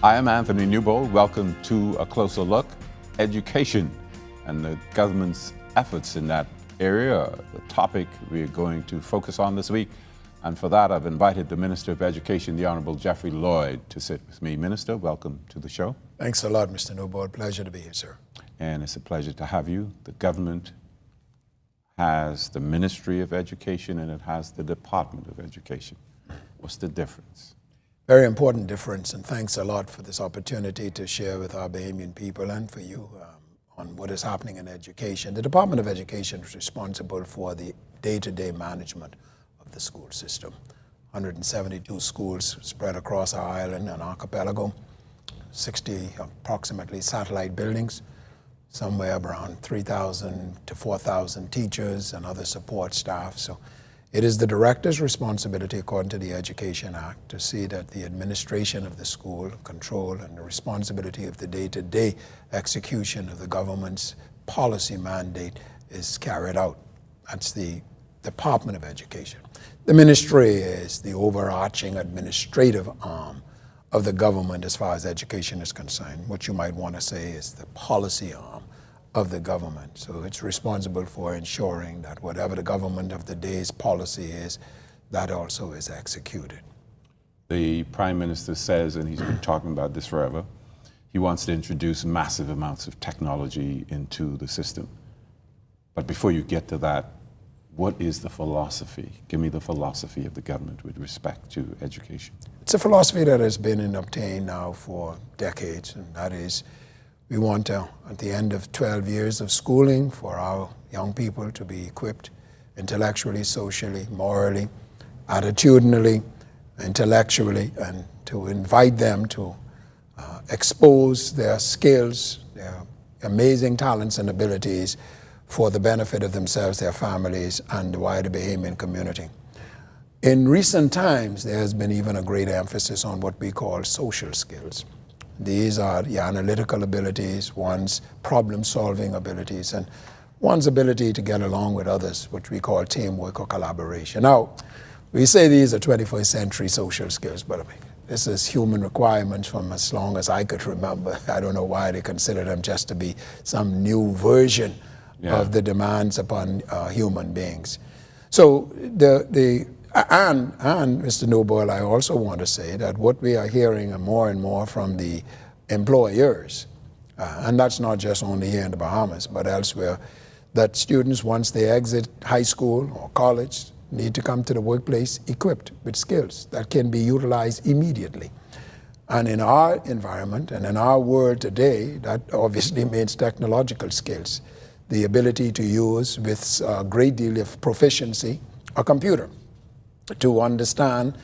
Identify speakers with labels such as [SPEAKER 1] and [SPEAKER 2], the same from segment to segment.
[SPEAKER 1] I am Anthony Newbold. Welcome to A Closer Look. Education and the government's efforts in that area, the topic we're going to focus on this week. And for that, I've invited the Minister of Education, the Honorable Jeffrey Lloyd, to sit with me. Minister, welcome to the show.
[SPEAKER 2] Thanks a lot, Mr. Newbold. Pleasure to be here, sir.
[SPEAKER 1] And it's a pleasure to have you. The government has the Ministry of Education and it has the Department of Education. What's the difference?
[SPEAKER 2] Very important difference, and thanks a lot for this opportunity to share with our Bahamian people and for you on what is happening in education. The Department of Education is responsible for the day-to-day management of the school system. 172 schools spread across our island and archipelago, 60 approximately satellite buildings, somewhere around 3,000 to 4,000 teachers and other support staff. So it is the director's responsibility, according to the Education Act, to see that the administration of the school, control, and the responsibility of the day-to-day execution of the government's policy mandate is carried out. That's the Department of Education. The ministry is the overarching administrative arm of the government as far as education is concerned. What you might want to say is the policy arm of the government. So it's responsible for ensuring that whatever the government of the day's policy is, that also is executed.
[SPEAKER 1] The Prime Minister says, and he's been talking about this forever, he wants to introduce massive amounts of technology into the system. But before you get to that, what is the philosophy? Give me the philosophy of the government with respect to education.
[SPEAKER 2] It's a philosophy that has been obtained now for decades, and that is we want to, at the end of 12 years of schooling, for our young people to be equipped intellectually, socially, morally, attitudinally, intellectually, and to invite them to expose their skills, their amazing talents and abilities for the benefit of themselves, their families, and the wider Bahamian community. In recent times, there has been even a great emphasis on what we call social skills. These are the analytical abilities, one's problem-solving abilities, and one's ability to get along with others, which we call teamwork or collaboration. Now, we say these are 21st century social skills, but I mean, this is human requirements from as long as I could remember. I don't know why they consider them just to be some new version of the demands upon human beings. So and Mr. Newbold, I also want to say that what we are hearing more and more from the employers, and that's not just only here in the Bahamas, but elsewhere, that students, once they exit high school or college, need to come to the workplace equipped with skills that can be utilized immediately. And in our environment and in our world today, that obviously means technological skills, the ability to use with a great deal of proficiency a computer, to understand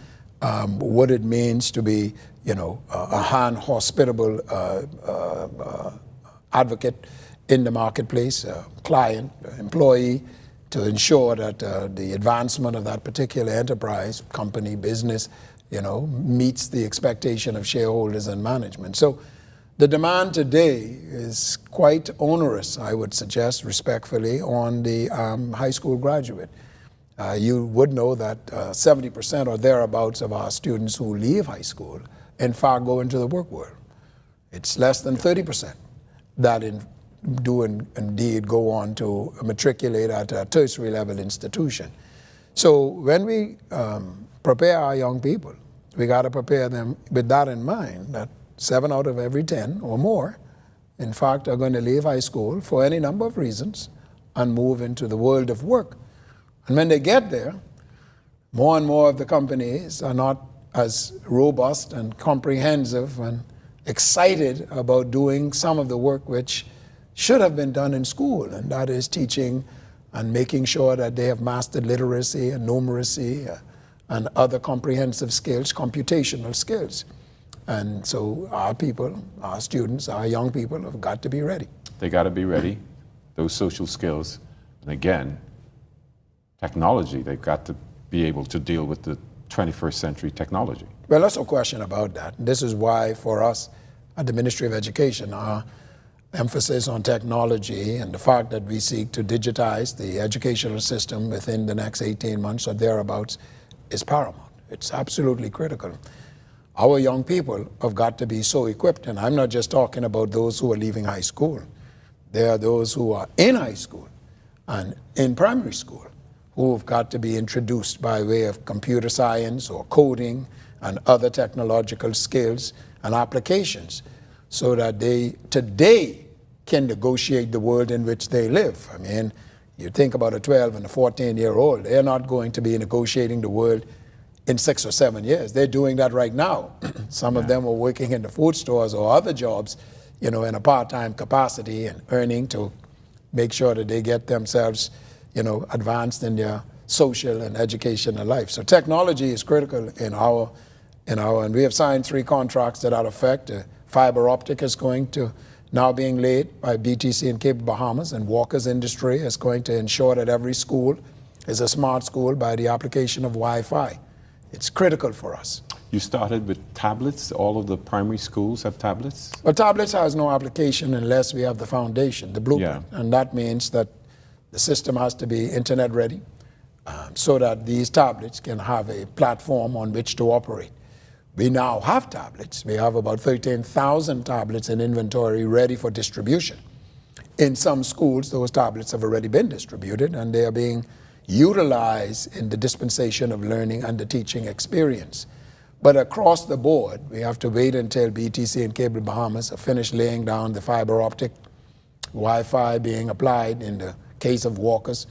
[SPEAKER 2] what it means to be, a hospitable advocate in the marketplace, client, employee, to ensure that the advancement of that particular enterprise, company, business, meets the expectation of shareholders and management. So the demand today is quite onerous, I would suggest respectfully, on the high school graduate. You would know that 70% or thereabouts of our students who leave high school, in fact, go into the work world. It's less than 30% that do indeed go on to matriculate at a tertiary level institution. So when we prepare our young people, we got to prepare them with that in mind, that 7 out of every 10 or more, in fact, are going to leave high school for any number of reasons and move into the world of work. And when they get there, more and more of the companies are not as robust and comprehensive and excited about doing some of the work which should have been done in school, and that is teaching and making sure that they have mastered literacy and numeracy and other comprehensive skills, computational skills. And so our people, our students, our young people have got to be ready.
[SPEAKER 1] They got to be ready, those social skills. And again, technology, they've got to be able to deal with the 21st century technology.
[SPEAKER 2] Well, there's no question about that. This is why for us at the Ministry of Education, our emphasis on technology and the fact that we seek to digitize the educational system within the next 18 months or thereabouts is paramount. It's absolutely critical. our young people have got to be so equipped, and I'm not just talking about those who are leaving high school. There are those who are in high school and in primary school who have got to be introduced by way of computer science or coding and other technological skills and applications so that they today can negotiate the world in which they live. I mean, you think about a 12 and a 14-year-old, they're not going to be negotiating the world in 6 or 7 years. They're doing that right now. Some of them are working in the food stores or other jobs, in a part-time capacity and earning to make sure that they get themselves, advanced in their social and educational life. So technology is critical and we have signed 3 contracts to that effect. Fiber optic is going to now being laid by BTC and Cape Bahamas, and Walker's Industry is going to ensure that every school is a smart school by the application of Wi-Fi. It's critical for us.
[SPEAKER 1] You started with tablets. All of the primary schools have tablets?
[SPEAKER 2] Well, tablets has no application unless we have the foundation, the blueprint.
[SPEAKER 1] Yeah.
[SPEAKER 2] And that means that the system has to be internet ready so that these tablets can have a platform on which to operate. We now have tablets. We have about 13,000 tablets in inventory ready for distribution. In some schools, those tablets have already been distributed and they are being utilized in the dispensation of learning and the teaching experience. But across the board, we have to wait until BTC and Cable Bahamas have finished laying down the fiber optic, Wi-Fi being applied in the case of Walkers,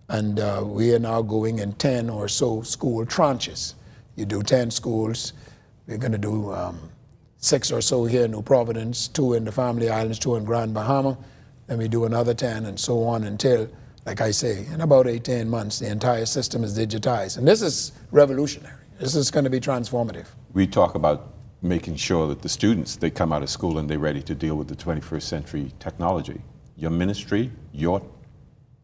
[SPEAKER 2] and we are now going in 10 or so school tranches. You do 10 schools, we're going to do 6 or so here in New Providence, 2 in the Family Islands, 2 in Grand Bahama, then we do another 10 and so on until, like I say, in about 18 months, the entire system is digitized. And this is revolutionary. This is going to be transformative.
[SPEAKER 1] We talk about making sure that the students, they come out of school and they're ready to deal with the 21st century technology. Your ministry, your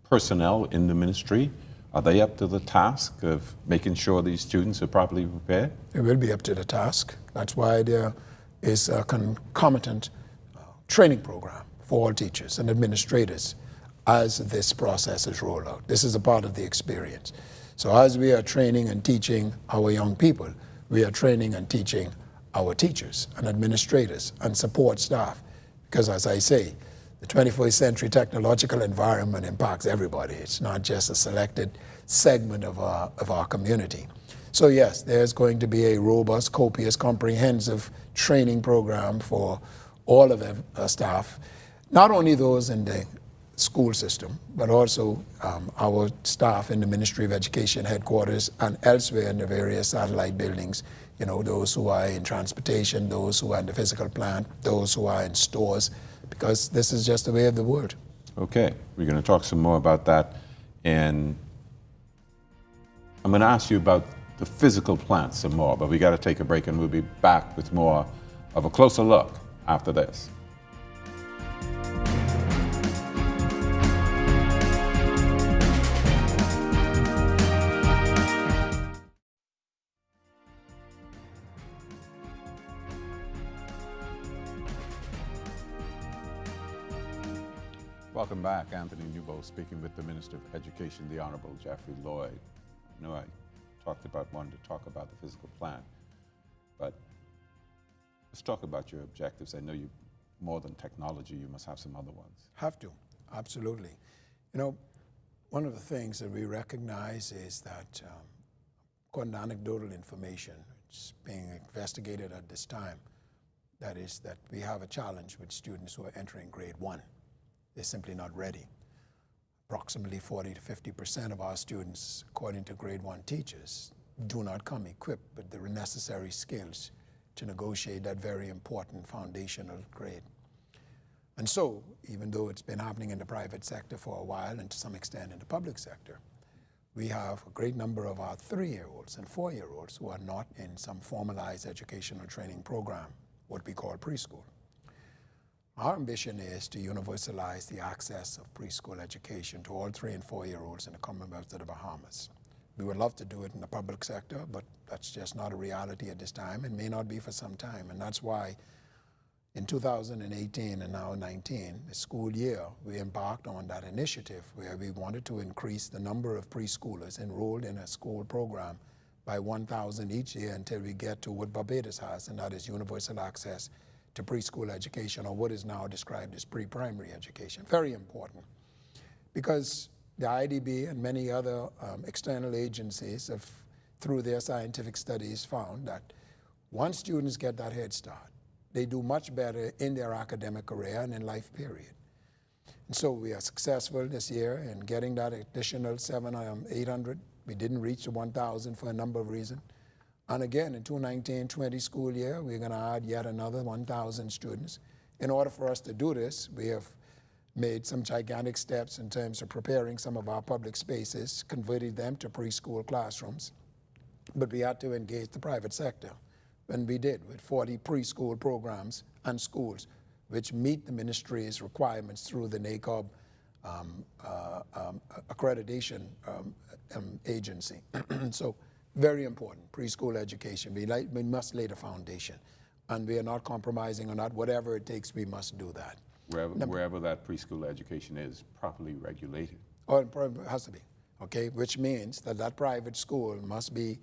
[SPEAKER 1] personnel in the ministry, are they up to the task of making sure these students are properly prepared?
[SPEAKER 2] It will be up to the task. That's why there is a concomitant training program for all teachers and administrators as this process is rolled out. This is a part of the experience. So as we are training and teaching our young people, we are training and teaching our teachers and administrators and support staff. Because as I say, the 21st century technological environment impacts everybody. It's not just a selected segment of our community. So yes, there's going to be a robust, copious, comprehensive training program for all of our staff, not only those in the school system, but also our staff in the Ministry of Education headquarters and elsewhere in the various satellite buildings, those who are in transportation, those who are in the physical plant, those who are in stores, because this is just the way of the world.
[SPEAKER 1] Okay, we're going to talk some more about that, and I'm going to ask you about the physical plant some more, but we got to take a break and we'll be back with more of a closer look after this. Welcome back. Anthony Newbold speaking with the Minister of Education, the Honorable Jeffrey Lloyd. I know I wanted to talk about the physical plant, but let's talk about your objectives. I know you, more than technology, you must have some other ones.
[SPEAKER 2] Have to, absolutely. One of the things that we recognize is that, according to anecdotal information, it's being investigated at this time, that is that we have a challenge with students who are entering grade 1. They're simply not ready. Approximately 40 to 50% of our students, according to grade 1 teachers, do not come equipped with the necessary skills to negotiate that very important foundational grade. And so, even though it's been happening in the private sector for a while and to some extent in the public sector, we have a great number of our 3-year-olds and 4-year-olds who are not in some formalized educational training program, what we call preschool. Our ambition is to universalize the access of preschool education to all 3- and 4-year-olds in the Commonwealth of the Bahamas. We would love to do it in the public sector, but that's just not a reality at this time and may not be for some time. And that's why in 2018 and now 19, the school year, we embarked on that initiative where we wanted to increase the number of preschoolers enrolled in a school program by 1,000 each year until we get to what Barbados has, and that is universal access to preschool education, or what is now described as pre-primary education. Very important, because the IDB and many other external agencies have, through their scientific studies, found that once students get that head start, they do much better in their academic career and in life period. And so we are successful this year in getting that additional 800. We didn't reach the 1,000 for a number of reasons. And again, in 2019-20 school year, we're going to add yet another 1,000 students. In order for us to do this, we have made some gigantic steps in terms of preparing some of our public spaces, converting them to preschool classrooms. But we had to engage the private sector, and we did, with 40 preschool programs and schools, which meet the ministry's requirements through the NACOB accreditation agency. So very important, preschool education. We must lay the foundation, and we are not compromising on that. Whatever it takes, we must do that.
[SPEAKER 1] Wherever that preschool education is properly regulated.
[SPEAKER 2] Oh, it has to be, okay? Which means that that private school must be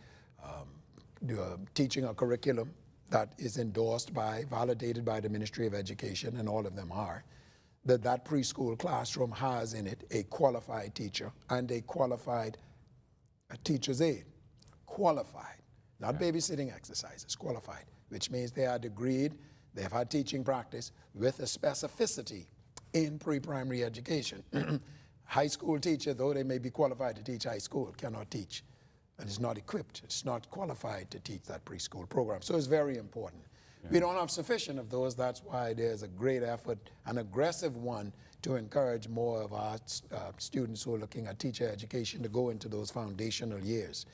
[SPEAKER 2] teaching a curriculum that is endorsed by, validated by the Ministry of Education, and all of them are, that preschool classroom has in it a qualified teacher and a qualified teacher's aide. Qualified, not babysitting exercises, qualified, which means they are degreed, they have had teaching practice with a specificity in pre-primary education. High school teacher, though they may be qualified to teach high school, cannot teach, and is not equipped, it's not qualified to teach that preschool program. So it's very important. Yeah. We don't have sufficient of those. That's why there's a great effort, an aggressive one, to encourage more of our students who are looking at teacher education to go into those foundational years.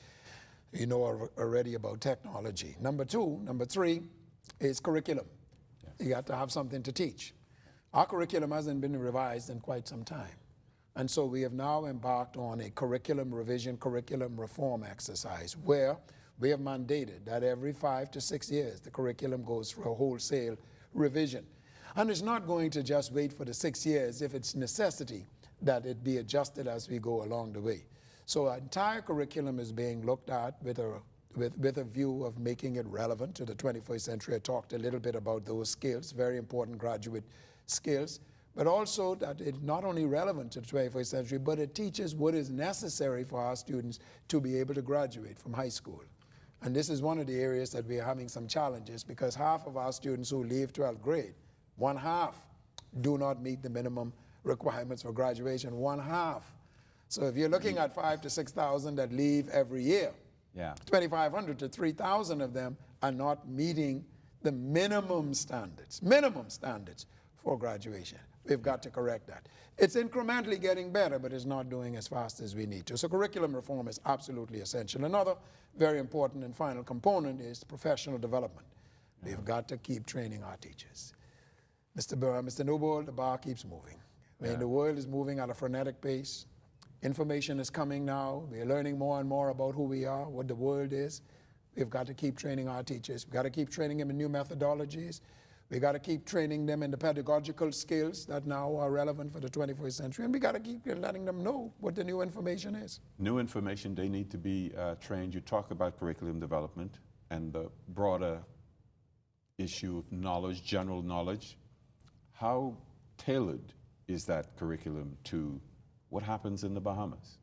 [SPEAKER 2] You know already about technology. Number three is curriculum. Yes. You got to have something to teach. Our curriculum hasn't been revised in quite some time. And so we have now embarked on a curriculum revision, curriculum reform exercise, where we have mandated that every 5 to 6 years, the curriculum goes through a wholesale revision. And it's not going to just wait for the 6 years if it's necessity that it be adjusted as we go along the way. So our entire curriculum is being looked at with a view of making it relevant to the 21st century. I talked a little bit about those skills, very important graduate skills, but also that it's not only relevant to the 21st century, but it teaches what is necessary for our students to be able to graduate from high school. And this is one of the areas that we are having some challenges, because half of our students who leave 12th grade, one half do not meet the minimum requirements for graduation, one half. So if you're looking at 5,000 to 6,000 that leave every year, 2,500 to 3,000 of them are not meeting the minimum standards for graduation. We've got to correct that. It's incrementally getting better, but it's not doing as fast as we need to. So curriculum reform is absolutely essential. Another very important and final component is professional development. We've got to keep training our teachers. Mr. Noble, the bar keeps moving. I mean, the world is moving at a frenetic pace. Information is coming now. We're learning more and more about who we are, what the world is. We've got to keep training our teachers. We've got to keep training them in new methodologies. We've got to keep training them in the pedagogical skills that now are relevant for the 21st century. And we got to keep letting them know what the new information is.
[SPEAKER 1] New information, they need to be trained. You talk about curriculum development and the broader issue of knowledge, general knowledge. How tailored is that curriculum to what happens in the Bahamas?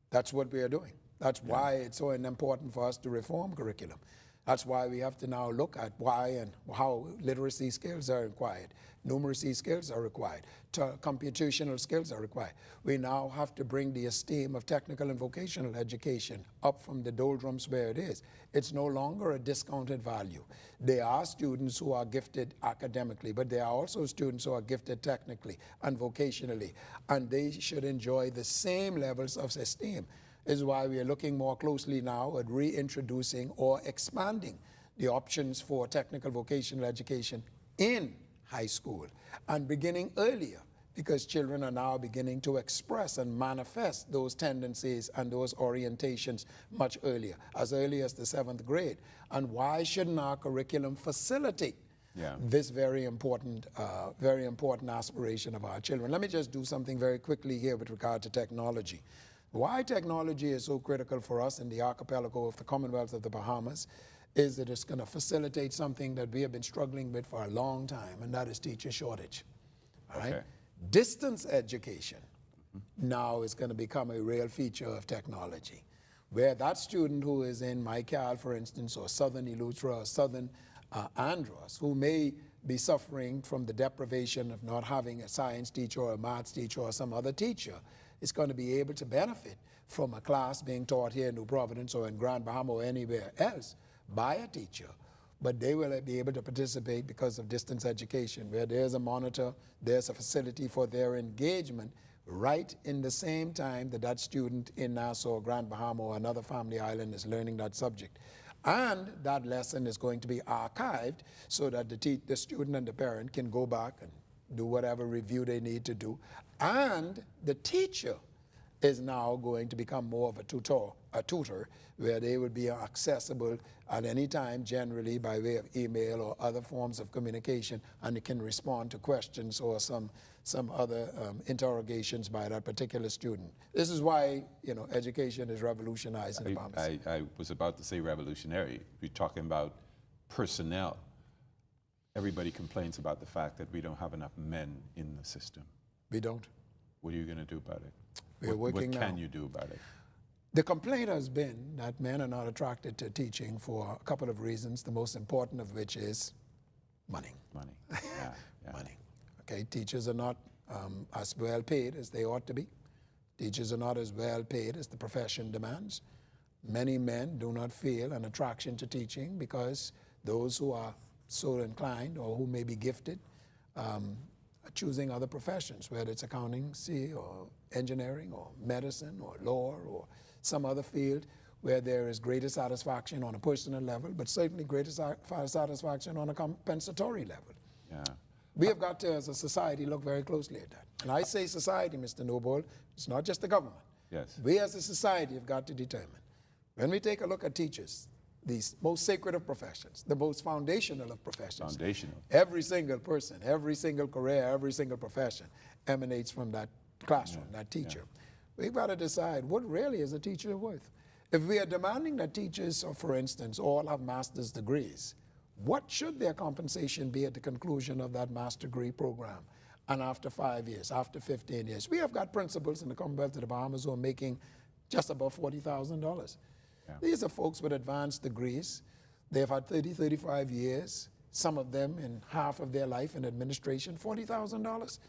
[SPEAKER 2] That's what we are doing. That's why it's so important for us to reform curriculum. That's why we have to now look at why and how literacy skills are required, numeracy skills are required, computational skills are required. We now have to bring the esteem of technical and vocational education up from the doldrums where it is. It's no longer a discounted value. There are students who are gifted academically, but there are also students who are gifted technically and vocationally, and they should enjoy the same levels of esteem. Is why we are looking more closely now at reintroducing or expanding the options for technical vocational education in high school and beginning earlier, because children are now beginning to express and manifest those tendencies and those orientations much earlier, as early as the 7th grade. And why shouldn't our curriculum facilitate this very important aspiration of our children? Let me just do something very quickly here with regard to technology. Why technology is so critical for us in the archipelago of the Commonwealth of the Bahamas is that it's going to facilitate something that we have been struggling with for a long time, and that is teacher shortage. All right? Distance education now is going to become a real feature of technology, where that student who is in Michael, for instance, or Southern Eleuthera, or Southern Andros, who may be suffering from the deprivation of not having a science teacher or a maths teacher or some other teacher, is going to be able to benefit from a class being taught here in New Providence or in Grand Bahama or anywhere else by a teacher. But they will be able to participate because of distance education, where there's a monitor, there's a facility for their engagement right in the same time that that student in Nassau, Grand Bahama, or another family island is learning that subject. And that lesson is going to be archived so that the student and the parent can go back and do whatever review they need to do. And the teacher is now going to become more of a tutor, where they would be accessible at any time, generally by way of email or other forms of communication, and they can respond to questions or some other interrogations by that particular student. This is why, you know, education is revolutionizing the Bahamas.
[SPEAKER 1] I was about to say revolutionary. We're talking about personnel. Everybody complains about the fact that we don't have enough men in the system.
[SPEAKER 2] We don't.
[SPEAKER 1] What are you going to do about it?
[SPEAKER 2] What
[SPEAKER 1] can you do about it?
[SPEAKER 2] The complaint has been that men are not attracted to teaching for a couple of reasons, the most important of which is money.
[SPEAKER 1] Money, yeah.
[SPEAKER 2] Money. Okay, teachers are not as well paid as they ought to be. Teachers are not as well paid as the profession demands. Many men do not feel an attraction to teaching because those who are so inclined or who may be gifted are choosing other professions, whether it's accountancy or engineering or medicine or law or some other field where there is greater satisfaction on a personal level, but certainly greater satisfaction on a compensatory level.
[SPEAKER 1] Yeah.
[SPEAKER 2] We have got to, as a society, look very closely at that. And I say society, Mr. Noble, it's not just the government.
[SPEAKER 1] Yes.
[SPEAKER 2] We as a society have got to determine. When we take a look at teachers, these most sacred of professions, the most foundational of professions.
[SPEAKER 1] Foundational.
[SPEAKER 2] Every single person, every single career, every single profession emanates from that classroom, that teacher. We've got to decide what really is a teacher worth. If we are demanding that teachers, for instance, all have master's degrees, what should their compensation be at the conclusion of that master degree program? And after 5 years, after 15 years, we have got principals in the Commonwealth of the Bahamas who are making just above $40,000. Yeah. These are folks with advanced degrees. They've had 30, 35 years, some of them in half of their life in administration, $40,000.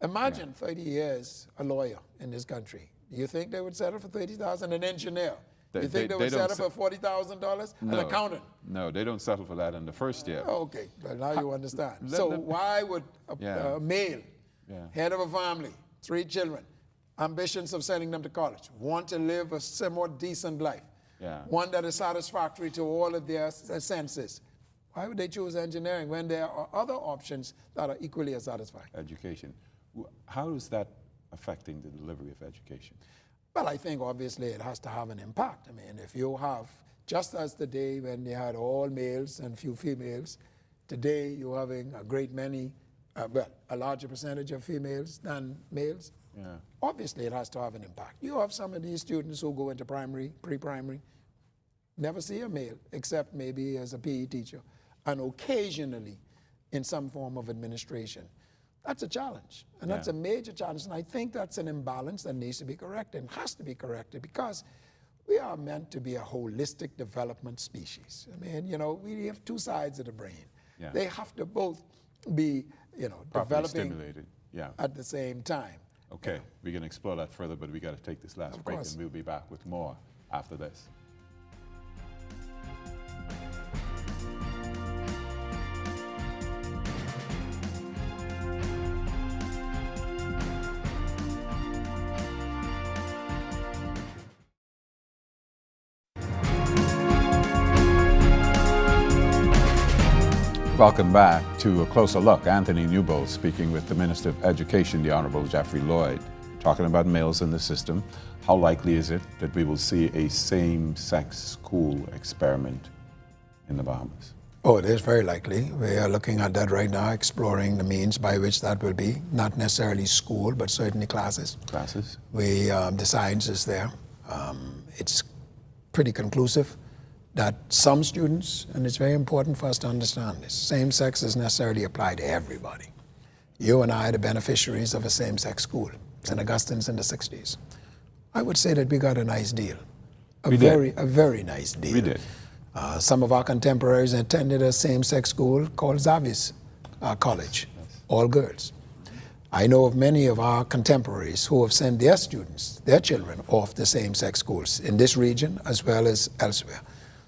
[SPEAKER 2] Imagine 30 years a lawyer in this country. Do you think they would settle for $30,000? An engineer? Do you think they would settle for $40,000? An accountant?
[SPEAKER 1] No, they don't settle for that in the first year.
[SPEAKER 2] Okay, but now you understand. So why would a male, head of a family, 3 children, ambitions of sending them to college, want to live a somewhat decent life, one that is satisfactory to all of their senses, why would they choose engineering when there are other options that are equally as satisfying?
[SPEAKER 1] Education. How is that affecting the delivery of education?
[SPEAKER 2] Well, I think obviously it has to have an impact. I mean, if you have, just as the day when you had all males and few females, today you're having a great many, a larger percentage of females than males. Yeah. Obviously it has to have an impact. You have some of these students who go into primary, pre-primary, never see a male except maybe as a PE teacher, and occasionally in some form of administration. That's a challenge, and that's a major challenge, and I think that's an imbalance that needs to be corrected and has to be corrected because we are meant to be a holistic development species. I mean, you know, we have 2 sides of the brain. Yeah. They have to both be, you know,
[SPEAKER 1] properly
[SPEAKER 2] developing
[SPEAKER 1] stimulated.
[SPEAKER 2] At the same time.
[SPEAKER 1] Okay, we can explore that further, but we got to take this last break, and we'll be back with more after this. Welcome back to A Closer Look. Anthony Newbold speaking with the Minister of Education, the Honorable Jeffrey Lloyd, talking about males in the system. How likely is it that we will see a same-sex school experiment in the Bahamas?
[SPEAKER 2] Oh, it is very likely. We are looking at that right now, exploring the means by which that will be. Not necessarily school, but certainly classes.
[SPEAKER 1] Classes?
[SPEAKER 2] The science is there. It's pretty conclusive that some students, and it's very important for us to understand this, same sex is necessarily applied to everybody. You and I are the beneficiaries of a same-sex school. St. Augustine's in the 60s. I would say that we got a nice deal. A very nice deal.
[SPEAKER 1] We did.
[SPEAKER 2] Some of our contemporaries attended a same-sex school called Xavier's College, all girls. I know of many of our contemporaries who have sent their students, their children, off to same-sex schools in this region as well as elsewhere.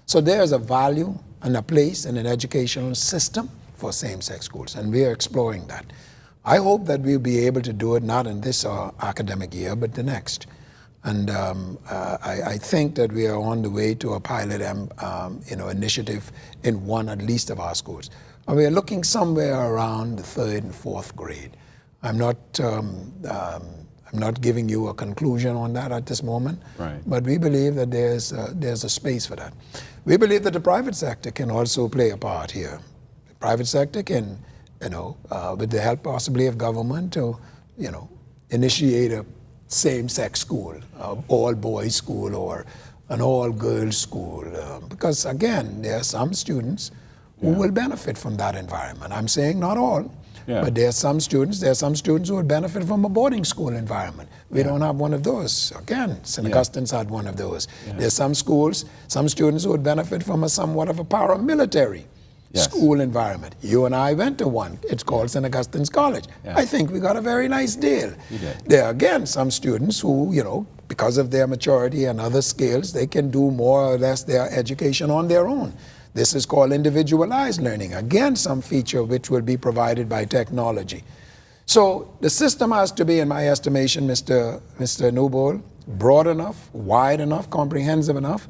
[SPEAKER 2] So there's a value and a place in an educational system for same-sex schools, and we are exploring that. I hope that we'll be able to do it not in this academic year, but the next. And I think that we are on the way to a pilot initiative in one at least of our schools. And we are looking somewhere around the 3rd and 4th grade. I'm not giving you a conclusion on that at this moment,
[SPEAKER 1] right.
[SPEAKER 2] But we believe that there's a space for that. We believe that the private sector can also play a part here. The private sector can, with the help possibly of government, to, initiate a same-sex school, all-boys school or an all-girls school. Because again, there are some students who will benefit from that environment. I'm saying not all, but there are some students who would benefit from a boarding school environment. We don't have one of those. Again, St. Augustine's had one of those. There's some schools, some students who would benefit from a somewhat of a paramilitary school environment. You and I went to one. It's called St. Augustine's College. I think we got a very nice deal. There are, again, some students who, because of their maturity and other skills, they can do more or less their education on their own. This is called individualized learning. Again, some feature which will be provided by technology. So the system has to be, in my estimation, Mr. Newbold, broad enough, wide enough, comprehensive enough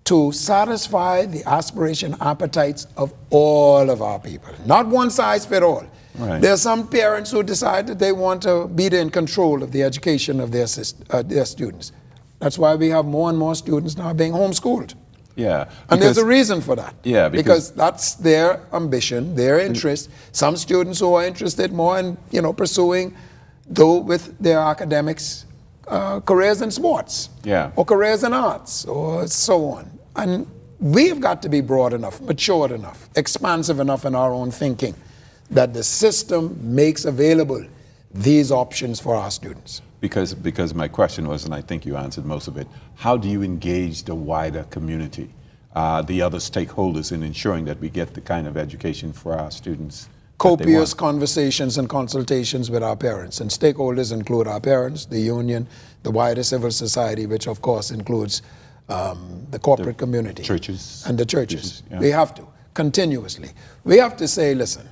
[SPEAKER 2] to satisfy the aspiration appetites of all of our people. Not one size fit all.
[SPEAKER 1] Right.
[SPEAKER 2] There are some parents who decide that they want to be in control of the education of their students. That's why we have more and more students now being homeschooled.
[SPEAKER 1] Yeah.
[SPEAKER 2] And there's a reason for that.
[SPEAKER 1] Yeah,
[SPEAKER 2] because that's their ambition, their interest. Some students who are interested more in, pursuing, though with their academics, careers in sports, or careers in arts, or so on. And we've got to be broad enough, matured enough, expansive enough in our own thinking that the system makes available these options for our students.
[SPEAKER 1] Because my question was, and I think you answered most of it, how do you engage the wider community, the other stakeholders, in ensuring that we get the kind of education for our students?
[SPEAKER 2] Copious conversations and consultations with our parents. And stakeholders include our parents, the union, the wider civil society, which of course includes the corporate community.
[SPEAKER 1] Churches.
[SPEAKER 2] And the churches. We have to, continuously. We have to say, listen,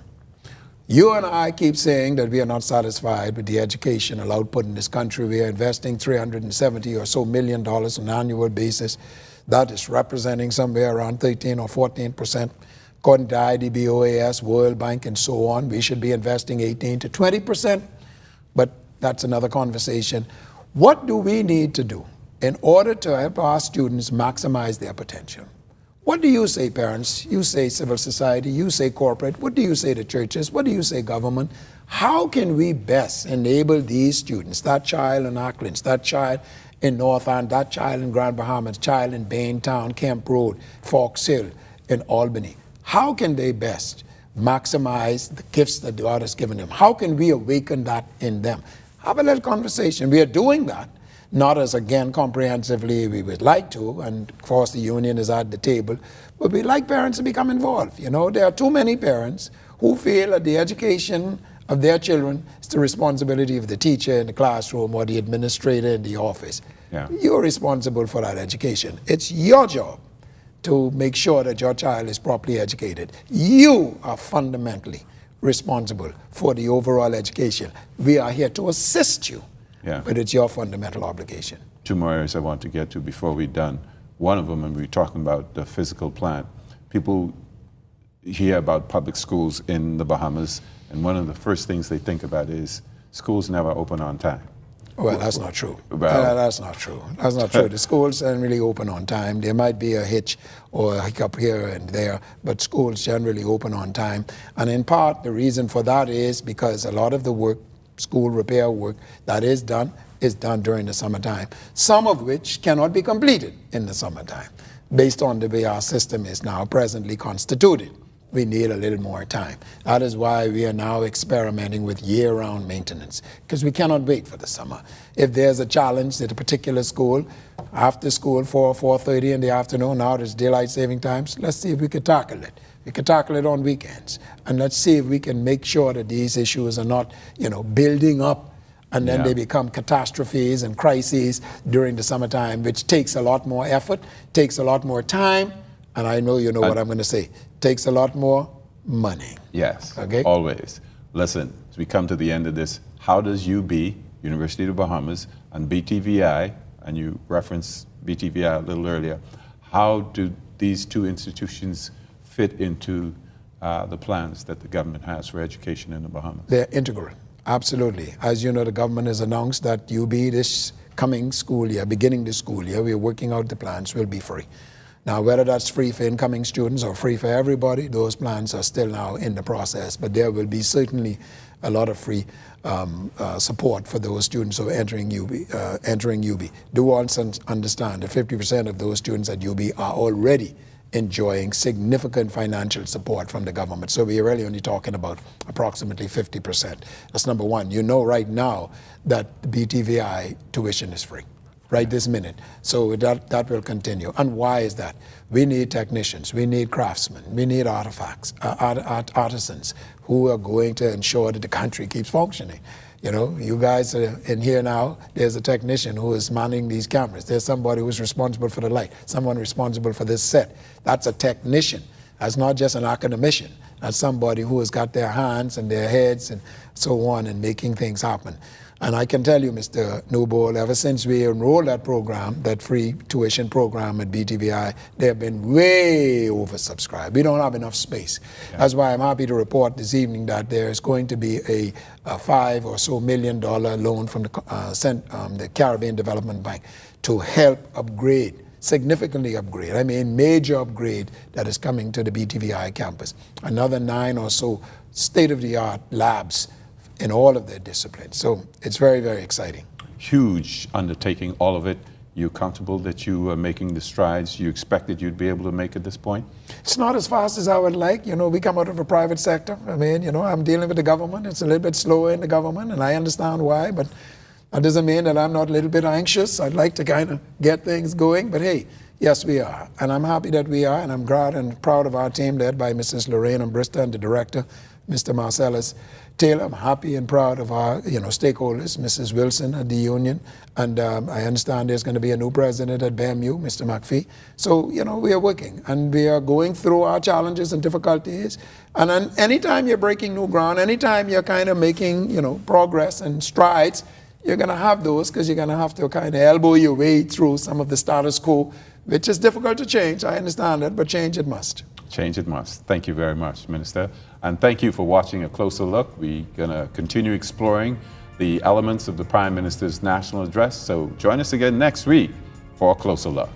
[SPEAKER 2] you and I keep saying that we are not satisfied with the educational output in this country. We are investing $370 or so million on an annual basis. That is representing somewhere around 13 or 14%. According to IDB, World Bank, and so on, we should be investing 18 to 20%, but that's another conversation. What do we need to do in order to help our students maximize their potential? What do you say, parents? You say civil society, you say corporate. What do you say to churches? What do you say, government? How can we best enable these students, that child in Acklands, that child in North End, that child in Grand Bahamas, child in Baintown, Kemp Road, Fox Hill, in Albany? How can they best maximize the gifts that God has given them? How can we awaken that in them? Have a little conversation. We are doing that, not as, again, comprehensively we would like to, and of course the union is at the table, but we'd like parents to become involved. There are too many parents who feel that the education of their children is the responsibility of the teacher in the classroom or the administrator in the office. You're responsible for that education. It's your job to make sure that your child is properly educated. You are fundamentally responsible for the overall education. We are here to assist you, but it's your fundamental obligation.
[SPEAKER 1] Two more areas I want to get to before we're done. One of them, and we're talking about the physical plant. People hear about public schools in the Bahamas, and one of the first things they think about is schools never open on time.
[SPEAKER 2] Well, that's not true.
[SPEAKER 1] Well,
[SPEAKER 2] That's not true. That's not true. The schools generally open on time. There might be a hitch or a hiccup here and there, but schools generally open on time. And in part, the reason for that is because a lot of the work, school repair work, that is done during the summertime, some of which cannot be completed in the summertime, based on the way our system is now presently constituted. We need a little more time. That is why we are now experimenting with year-round maintenance, because we cannot wait for the summer. If there's a challenge at a particular school, after school, 4:30 in the afternoon, now there's daylight saving times, let's see if we could tackle it. We could tackle it on weekends. And let's see if we can make sure that these issues are not, building up and then they become catastrophes and crises during the summertime, which takes a lot more effort, takes a lot more time, and I know you know what I'm going to say. Takes a lot more money.
[SPEAKER 1] Yes,
[SPEAKER 2] okay?
[SPEAKER 1] Always. Listen, as we come to the end of this, how does UB, University of the Bahamas, and BTVI, and you referenced BTVI a little earlier, how do these two institutions fit into the plans that the government has for education in the Bahamas?
[SPEAKER 2] They're integral, absolutely. As you know, the government has announced that UB this coming school year, beginning this school year, we're working out the plans, will be free. Now, whether that's free for incoming students or free for everybody, those plans are still now in the process, but there will be certainly a lot of free support for those students who are entering UB. Do also understand that 50% of those students at UB are already enjoying significant financial support from the government. So we're really only talking about approximately 50%. That's number one. You know right now that the BTVI tuition is free. Right this minute. So that will continue. And why is that? We need technicians, we need craftsmen, we need artisans who are going to ensure that the country keeps functioning. You guys are in here now, there's a technician who is manning these cameras. There's somebody who's responsible for the light, someone responsible for this set. That's a technician. That's not just an academician. That's somebody who has got their hands and their heads and so on and making things happen. And I can tell you, Mr. Newbold, ever since we enrolled that program, that free tuition program at BTVI, they have been way oversubscribed. We don't have enough space. Yeah. That's why I'm happy to report this evening that there is going to be a $5 or so million loan from the Caribbean Development Bank to help upgrade, significantly upgrade, major upgrade that is coming to the BTVI campus. Another 9 or so state-of-the-art labs in all of their disciplines. So it's very, very exciting.
[SPEAKER 1] Huge undertaking, all of it. You comfortable that you are making the strides you expected you'd be able to make at this point?
[SPEAKER 2] It's not as fast as I would like. We come out of a private sector. I'm dealing with the government. It's a little bit slower in the government, and I understand why, but that doesn't mean that I'm not a little bit anxious. I'd like to kind of get things going, but hey, yes, we are. And I'm happy that we are, and I'm glad and proud of our team led by Mrs. Lorraine Ambrista and the director, Mr. Marcellus Taylor. I'm happy and proud of our stakeholders, Mrs. Wilson at the union, and I understand there's going to be a new president at BMU, Mr. McPhee. So, we are working, and we are going through our challenges and difficulties. And then anytime you're breaking new ground, anytime you're kind of making, progress and strides, you're going to have those, because you're going to have to kind of elbow your way through some of the status quo, which is difficult to change. I understand it, but change it must.
[SPEAKER 1] Change it must. Thank you very much, Minister. And thank you for watching A Closer Look. We're going to continue exploring the elements of the Prime Minister's national address. So join us again next week for A Closer Look.